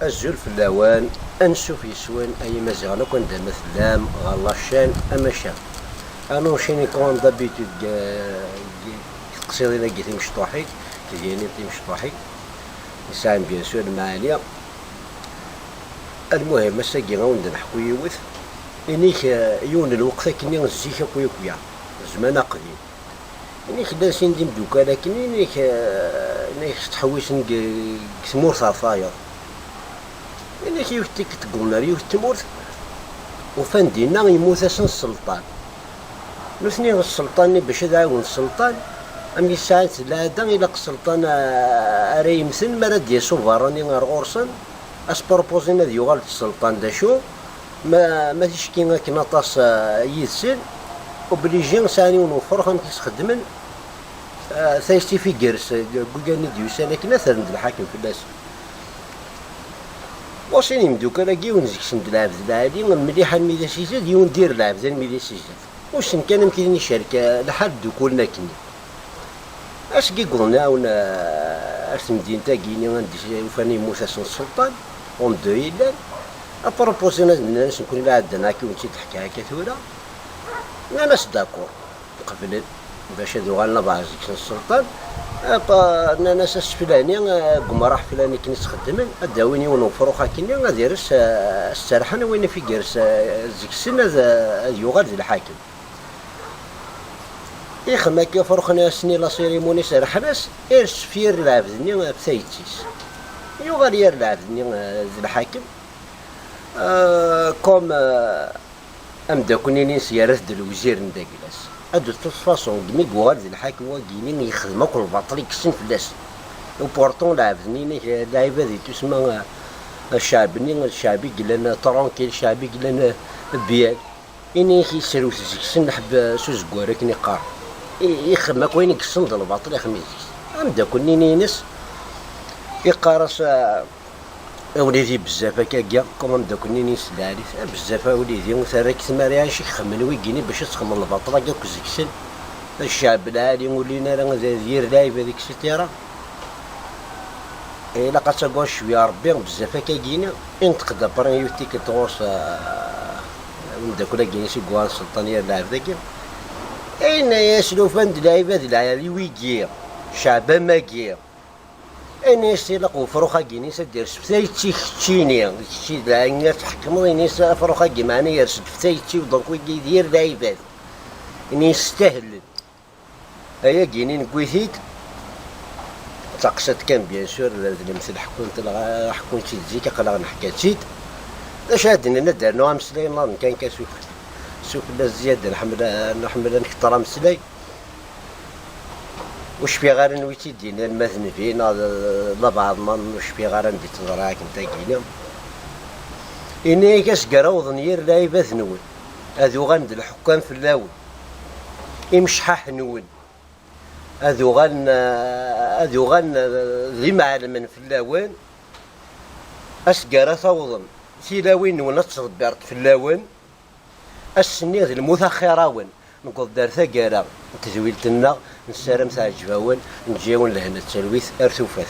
الزول في اللوان انسو في يسوان اي مزيغنا كون دام ثلام غلاشان اما شام انا شيني كون دابيتود قصيدة كي مشطوحي كدياني مشطوحي يساهم بيان سور المعالية. المهم مساكي غاوند نحكو يوث انيك يون الوقت كني نزيك كويا كويا زمان قديم انيك داسين ديم دوكا لكن انيك تحويس كسمور صافايا انيك يوتيك تقولنا يوت تمورت وفان دينا يموت اسن السلطان نثني السلطان باش داون السلطان أمي ساعات لا دا إلا السلطان أري يمثل مرا ديسو فاراني غير غورسن أس بروبوزينا ديوغال السلطان دا شو ما تشكي كي نطاس يدسن وبليجي ساني ونوفر خم كيستخدمن ثايستي في كرس كوكاني ديوسا لكن أثر الحاكم في الناس وصيني مدوكا لاكي ونزكسن دلعب دلعالي مليحة ميدا سيزاد يون دير لعب ذا ميدا سيزاد وشن كان مكيني شركة لحد دوكولنا كني اش كي قلنا ونا اش مدينة كيني غندي وفاني يموت اسم السلطان وندو يلان ابروبوزينا الناس نكون لا عندنا كي ونتي تحكي هكا ثورة ناس داكور قبل باش هادو غالنا بعزك السلطان ناس فلاني قمراح فلاني كي نستخدمن اداويني ونوفرو خاكيني غادي يرس السرحان وين في كرس زيك السن هذا يغال الحاكم يخما كيفرخنا سني لا سيريموني سرحناس إرس فير العبدني بثايتيس يغال ير العبدني ذي الحاكم كوم أمداكوني نيس يارث د الوزير نداكلاس هادو تصفاصون كمي بوغال ذي الحاكم وكيني يخدمك الباطل يكسن فلاس وبورتون العبدني لعيبة ذي تسمى الشعبي قلنا ترونكيل الشعبي قلنا بيال إني كيسالو تزكسن نحب سوز كوارك نقار يخدمك وين يكسن د الباطل يخميزيس أمداكوني نينس يقارس وليدي بزاف هكاكا كوم أمداكوني نيس العريس بزاف وليدي وثراك ثماري عايش يخمن ويجيني باش تخمن الباطل هكاك زكسن الشعب العالي ولينا راه دير لايف هذيك السيتيرا إلا قد تقول شوية ربي بزاف هكاكينا ينتقد برا يوتيك تغوص أمداكولا كيني سي كوان السلطانية اللاعب ذاكي أين يسلو فند لاعبات العالي ويجي شعبا ماكي أين يسلق فروخا كيني سدير سفتايتي ختشيني شي لاعب تحكمو ينيس فروخا كي معنا يرسد فتايتي ودونك يدير لاعبات إني يستهل هيا كيني نكويثيك تقصد كان بيان سور مثل حكومة تيزيك قلا نحكاتيت اش هادنا ندارنوها مسلاي ناض كان كاسوف سوف لا زيادة نحمل نكترا مسلاي وش في غير نويتي دينا المثل فينا لا بعض ما وش في غير ندي تضراك نتا كينا إني كاس قراوض نير لايبات نون هذو غند الحكام في اللاول إمشحاح نون هذو غن ذي معلم في اللاوان أسقرا ثوضن سيلاوين ونتصد بارت في اللاوان السني ذي المتخراون نقول دار ثقارا تزويلتنا نسارم تاع الجباون نجيون لهنا التلويث ارثوفات